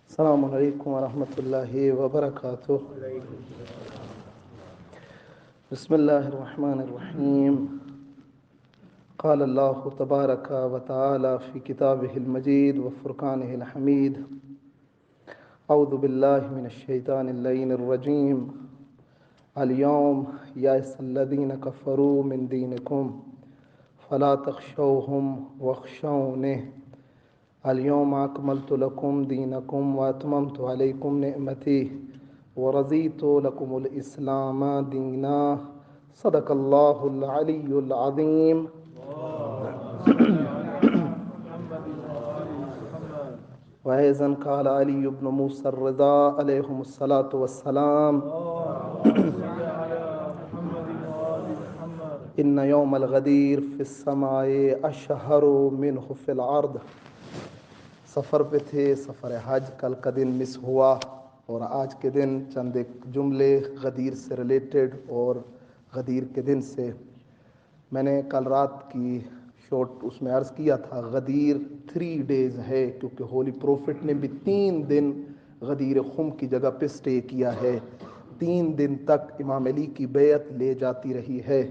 السلام علیکم ورحمۃ اللہ وبرکاتہ۔ بسم اللہ الرحمن الرحیم۔ قال اللہ تبارک و تعالی فی کتابہ المجید وفرقانہ الحمید۔ اعوذ باللہ من الشیطان اللعین الرجیم۔ اليوم یئس الذین کفروا من دینکم فلا تخشوہم واخشونی اليوم اکملت لکم دینکم واتممت علیکم نعمتی ورضیت لکم الاسلام دینا۔ صدق اللہ العلی العظیم۔ وأيضا قال علي بن موسى الرضا عليهم الصلاة والسلام إن يوم الغدير في السماء أشهر منه في الأرض۔ سفر پہ تھے، سفر حج، کل کا دن مس ہوا اور آج کے دن چند ایک جملے غدیر سے ریلیٹڈ اور غدیر کے دن سے۔ میں نے کل رات کی شورٹ اس میں عرض کیا تھا غدیر 3 days ہے، کیونکہ ہولی پروفٹ نے بھی 3 دن غدیر خم کی جگہ پہ سٹے کیا ہے۔ 3 دن تک امام علی کی بیعت لے جاتی رہی ہے،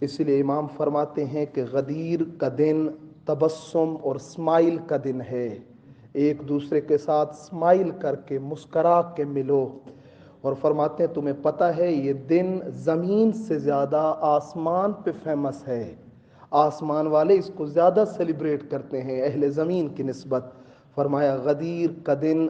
اس لیے امام فرماتے ہیں کہ غدیر کا دن تبسم اور اسمائل کا دن ہے۔ ایک دوسرے کے ساتھ اسمائل کر کے مسکرا کے ملو، اور فرماتے ہیں تمہیں پتہ ہے یہ دن زمین سے زیادہ آسمان پہ فیمس ہے، آسمان والے اس کو زیادہ سیلیبریٹ کرتے ہیں اہل زمین کی نسبت۔ فرمایا غدیر کا دن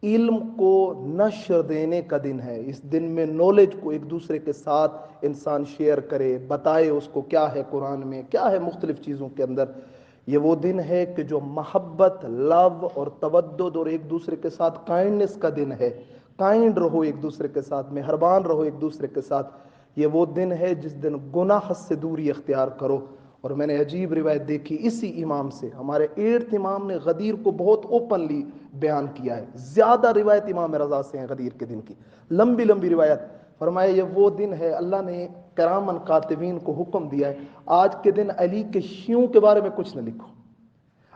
علم کو نشر دینے کا دن ہے۔ اس دن میں نالج کو ایک دوسرے کے ساتھ انسان شیئر کرے، بتائے اس کو کیا ہے قرآن میں، کیا ہے مختلف چیزوں کے اندر۔ یہ وہ دن ہے کہ جو محبت، لو اور تودد اور ایک دوسرے کے ساتھ کائنڈنس کا دن ہے۔ کائنڈ رہو ایک دوسرے کے ساتھ، مہربان رہو ایک دوسرے کے ساتھ۔ یہ وہ دن ہے جس دن گناہ سے دوری اختیار کرو۔ اور میں نے عجیب روایت دیکھی اسی امام سے، ہمارے 8th امام نے غدیر کو بہت اوپنلی بیان کیا ہے۔ زیادہ روایت امام رضا سے ہیں غدیر کے دن کی، لمبی لمبی روایت۔ فرمایا یہ وہ دن ہے، اللہ نے کرامن کاتبین کو حکم دیا ہے آج کے دن علی کے شیعوں کے بارے میں کچھ نہ لکھو۔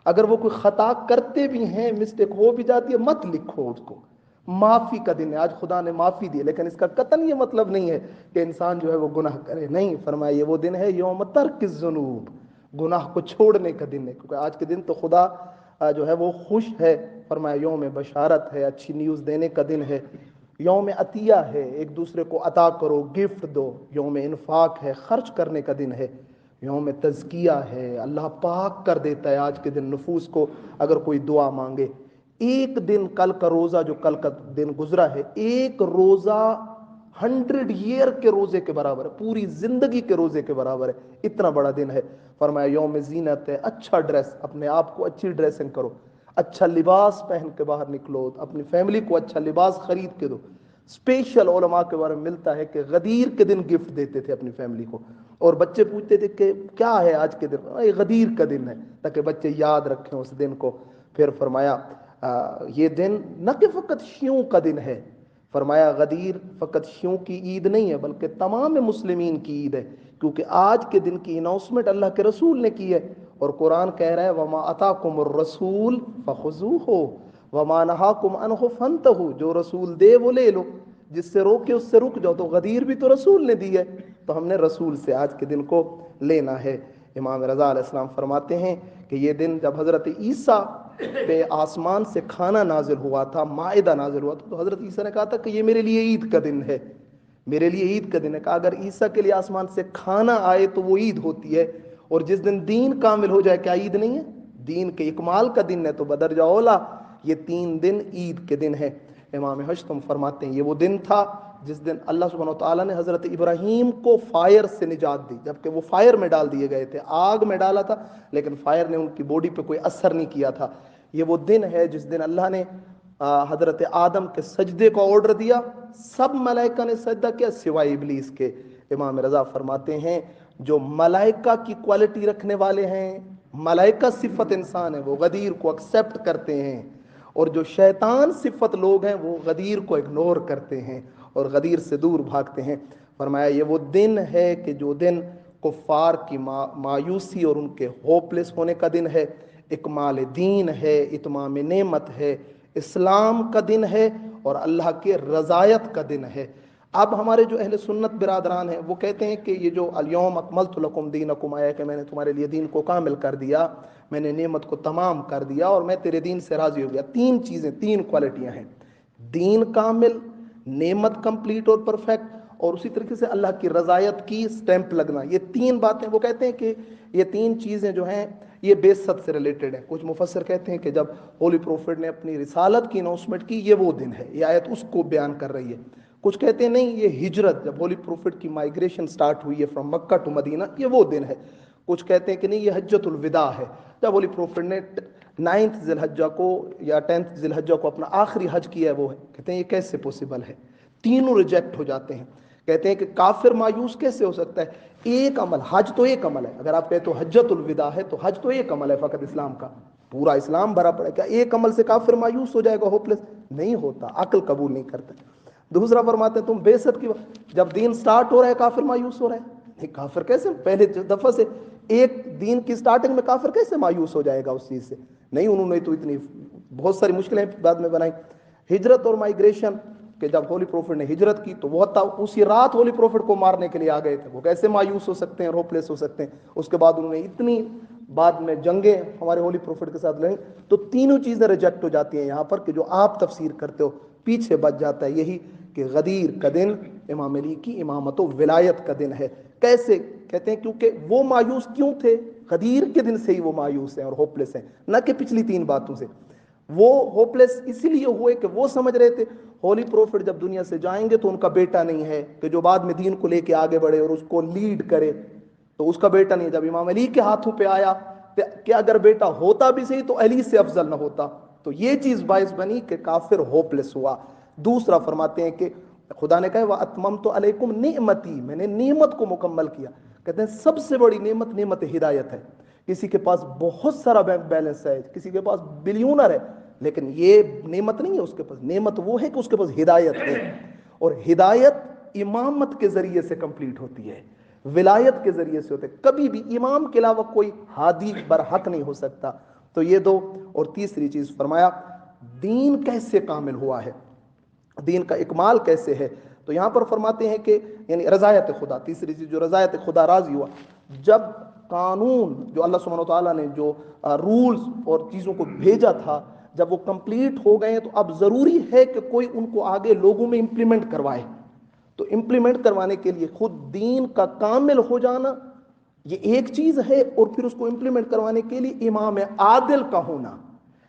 اگر وہ کوئی خطا کرتے بھی ہیں، مسٹیک ہو بھی جاتی ہے، مت لکھو اس کو۔ معافی کا دن ہے، آج خدا نے معافی دی، لیکن اس کا قطعاً یہ مطلب نہیں ہے کہ انسان جو ہے وہ گناہ کرے، نہیں۔ فرمایا یہ وہ دن ہے یوم ترک الذنوب، گناہ کو چھوڑنے کا دن ہے، کیونکہ آج کے دن تو خدا جو ہے وہ خوش ہے۔ فرمایا یوم بشارت ہے، اچھی نیوز دینے کا دن ہے۔ یوم عطیہ ہے، ایک دوسرے کو عطا کرو، گفٹ دو۔ یوم انفاق ہے، خرچ کرنے کا دن ہے۔ یوم تزکیہ ہے، اللہ پاک کر دیتا ہے آج کے دن نفوس کو اگر کوئی دعا مانگے۔ ایک دن کل کا روزہ جو کل کا دن گزرا ہے، ایک روزہ 100 year کے روزے کے برابر ہے، پوری زندگی کے روزے کے برابر ہے، اتنا بڑا دن ہے۔ فرمایا یوم زینت ہے، اچھا ڈریس، اپنے آپ کو اچھی ڈریسنگ کرو، اچھا لباس پہن کے باہر نکلو، اپنی فیملی کو اچھا لباس خرید کے دو۔ اسپیشل علماء کے بارے میں ملتا ہے کہ غدیر کے دن گفٹ دیتے تھے اپنی فیملی کو، اور بچے پوچھتے تھے کہ کیا ہے آج کے دن، یہ غدیر کا دن ہے، تاکہ بچے یاد رکھیں اس دن کو۔ پھر فرمایا یہ دن نہ کہ فقط شیعوں کا دن ہے، فرمایا غدیر فقط شیعوں کی عید نہیں ہے بلکہ تمام مسلمین کی عید ہے، کیونکہ آج کے دن کی اناؤنسمنٹ اللہ کے رسول نے کی ہے، اور قرآن کہہ رہا ہے وما اتاکم الرسول فخذوہ وما نہاکم عنہ فانتہوا، جو رسول دے وہ لے لو، جس سے روکے اس سے رک جاؤ۔ تو غدیر بھی تو رسول نے دی ہے، تو ہم نے رسول سے آج کے دن کو لینا ہے۔ امام رضا علیہ السلام فرماتے ہیں کہ یہ دن جب حضرت عیسیٰ پہ آسمان سے کھانا نازل ہوا تھا، مائدہ نازل ہوا تھا، تو حضرت عیسیٰ نے کہا تھا کہ یہ میرے لیے عید کا دن ہے، میرے لیے عید کا دن ہے۔ کہا اگر عیسیٰ کے لیے آسمان سے کھانا آئے تو وہ عید ہوتی ہے، اور جس دن دین کامل ہو جائے کیا عید نہیں ہے؟ دین کے اکمال کا دن ہے، تو بدرجہ اولا یہ 3 دن عید کے دن ہے۔ امام حشتم فرماتے ہیں یہ وہ دن تھا جس دن اللہ سبحانہ وتعالیٰ نے حضرت ابراہیم کو فائر سے نجات دی، جبکہ وہ فائر میں ڈال دیے گئے تھے، آگ میں ڈالا تھا، لیکن فائر نے ان کی باڈی پہ کوئی اثر نہیں کیا تھا۔ یہ وہ دن ہے جس دن اللہ نے حضرت آدم کے سجدے کو آرڈر دیا، سب ملائکہ نے سجدہ کیا سوائے ابلیس کے۔ امام رضا فرماتے ہیں جو ملائکہ کی کوالٹی رکھنے والے ہیں، ملائکہ صفت انسان ہے، وہ غدیر کو ایکسیپٹ کرتے ہیں، اور جو شیطان صفت لوگ ہیں وہ غدیر کو اگنور کرتے ہیں اور غدیر سے دور بھاگتے ہیں۔ فرمایا یہ وہ دن ہے کہ جو دن کفار کی مایوسی اور ان کے ہوپ لیس ہونے کا دن ہے، اکمال دین ہے، اتمام نعمت ہے، اسلام کا دن ہے اور اللہ کے رضایت کا دن ہے۔ اب ہمارے جو اہل سنت برادران ہیں وہ کہتے ہیں کہ یہ جو الیوم اکملت لکم دینکم آیا کہ میں نے تمہارے لیے دین کو کامل کر دیا، میں نے نعمت کو تمام کر دیا اور میں تیرے دین سے راضی ہو گیا۔ تین چیزیں، تین کوالٹیاں ہیں، دین کامل، نعمت کمپلیٹ اور پرفیکٹ، اور اسی طریقے سے اللہ کی رضایت کی سٹیمپ لگنا۔ یہ تین باتیں، وہ کہتے ہیں کہ یہ تین چیزیں جو ہیں یہ بعثت سے ریلیٹڈ ہیں۔ کچھ مفسر کہتے ہیں کہ جب ہولی پروفٹ نے اپنی رسالت کی اناؤنسمنٹ کی یہ وہ دن ہے، یہ آیت اس کو بیان کر رہی ہے۔ کچھ کہتے ہیں نہیں، یہ ہجرت، جب ہولی پروفٹ کی مائگریشن سٹارٹ ہوئی ہے فرام مکہ ٹو مدینہ، یہ وہ دن ہے۔ کچھ کہتے ہیں کہ نہیں، یہ حجۃ الوداع ہے، جب ہولی پروفٹ نے 9 ذی الحجہ کو یا 10 ذی الحجہ کو اپنا آخری حج کیا ہے، وہ ہے۔ کہتے ہیں یہ کیسے پوسیبل ہے؟ تینوں ریجیکٹ ہو جاتے ہیں۔ کہتے ہیں کہ کافر مایوس کیسے ہو سکتا ہے؟ ایک عمل، حج تو ایک عمل ہے، اگر آپ کہتے ہو حجۃ الوداع ہے تو حج تو ایک عمل ہے فقط اسلام کا، پورا اسلام بھرا پڑا ہے، کیا ایک عمل سے کافر مایوس ہو جائے گا، ہوپلیس؟ نہیں ہوتا، عقل قبول نہیں کرتا۔ دوسرا فرماتے ہیں تم بعثت کی جب دین سٹارٹ ہو رہا ہے کافر مایوس ہو رہا ہے؟ نہیں، کافر کیسے پہلے دفعہ سے ایک دین کی سٹارٹنگ میں کافر کیسے مایوس ہو جائے گا اس چیز سے؟ نہیں، انہوں نے تو اتنی بہت ساری مشکلیں بعد میں بنائی۔ ہجرت اور مائگریشن، کہ جب ہولی پروفٹ نے ہجرت کی تو وہ اسی رات ہولی پروفٹ کو مارنے کے لیے آ گئے تھے، وہ کیسے مایوس ہو سکتے ہیں، ہوپلیس ہو سکتے ہیں؟ اس کے بعد انہوں نے اتنی بعد میں جنگیں ہمارے ہولی پروفٹ کے ساتھ لڑیں۔ تو تینوں چیزیں ریجیکٹ ہو جاتی ہیں یہاں پر، کہ جو آپ تفسیر کرتے ہو پیچھے بچ جاتا ہے یہی کہ غدیر کا دن امام علی کی امامت و ولایت کا دن ہے۔ کیسے؟ کہتے ہیں کیونکہ وہ مایوس کیوں تھے؟ غدیر کے دن سے ہی وہ مایوس ہیں اور ہوپلیس ہیں، نہ کہ پچھلی تین باتوں سے۔ وہ ہوپلیس اسی لیے ہوئے کہ وہ سمجھ رہے تھے ہولی پروفٹ جب دنیا سے جائیں گے تو ان کا بیٹا نہیں ہے کہ جو بعد میں دین کو لے کے آگے بڑھے اور اس کو لیڈ کرے، تو اس کا بیٹا نہیں ہے۔ جب امام علی کے ہاتھوں پہ آیا کہ اگر بیٹا ہوتا بھی صحیح تو علی سے افضل نہ ہوتا، تو یہ چیز باعث بنی کہ کافر ہوپلیس ہوا۔ دوسرا فرماتے ہیں کہ خدا نے کہا وَأَتْمَمْتُ عَلَيْكُمْ نِعْمَتِي، میں نے نعمت کو مکمل کیا۔ کہتے ہیں سب سے بڑی نعمت نعمت ہدایت ہے۔ کسی کے پاس بہت سارا بینک بیلنس ہے، کسی کے پاس بلیونر ہے، لیکن یہ نعمت نہیں ہے اس کے پاس۔ نعمت وہ ہے کہ اس کے پاس ہدایت ہے، اور ہدایت امامت کے ذریعے سے کمپلیٹ ہوتی ہے، ولایت کے ذریعے سے ہوتے ہے۔ کبھی بھی امام کے علاوہ کوئی ہادی برحق نہیں ہو سکتا۔ تو یہ دو، اور تیسری چیز فرمایا دین کیسے کامل ہوا ہے، دین کا اکمال کیسے ہے؟ تو یہاں پر فرماتے ہیں کہ یعنی رضایت خدا، تیسری چیز جو رضایت خدا، راضی ہوا۔ جب قانون جو اللہ سبحانہ وتعالیٰ نے جو رولز اور چیزوں کو بھیجا تھا جب وہ کمپلیٹ ہو گئے تو اب ضروری ہے کہ کوئی ان کو آگے لوگوں میں امپلیمنٹ کروائے۔ تو امپلیمنٹ کروانے کے لیے خود دین کا کامل ہو جانا یہ ایک چیز ہے، اور پھر اس کو امپلیمنٹ کروانے کے لیے امام عادل کا ہونا۔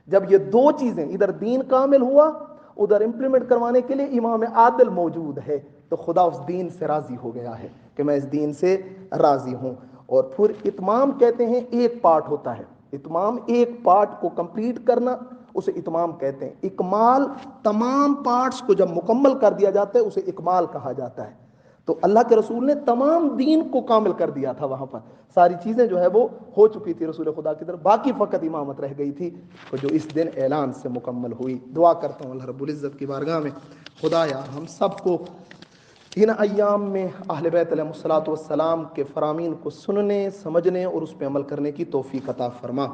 جب یہ دو چیزیں، ادھر دین کامل ہوا، ادھر امپلیمنٹ کروانے کے لیے امام عادل موجود ہے، تو خدا اس دین سے راضی ہو گیا ہے کہ میں اس دین سے راضی ہوں۔ اور پھر اتمام کہتے ہیں ایک پارٹ ہوتا ہے، اتمام ایک پارٹ کو کمپلیٹ کرنا اسے اتمام کہتے ہیں۔ اکمال تمام پارٹس کو جب مکمل کر دیا جاتا ہے اسے اکمال کہا جاتا ہے۔ تو اللہ کے رسول نے تمام دین کو کامل کر دیا تھا، وہاں پر ساری چیزیں جو ہے وہ ہو چکی تھی رسول خدا کی طرف، باقی فقط امامت رہ گئی تھی جو اس دن اعلان سے مکمل ہوئی۔ دعا کرتا ہوں اللہ رب العزت کی بارگاہ میں، خدایا ہم سب کو ان ایام میں اہل بیت علیہ الصلوۃ والسلام کے فرامین کو سننے، سمجھنے اور اس پہ عمل کرنے کی توفیق عطا فرما۔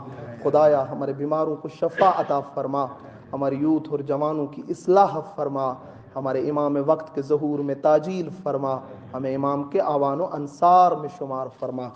خدایا ہمارے بیماروں کو شفا عطا فرما، ہمارے یوتھ اور جوانوں کی اصلاح فرما، ہمارے امام وقت کے ظہور میں تاجیل فرما، ہمیں امام کے آوان و انصار میں شمار فرما۔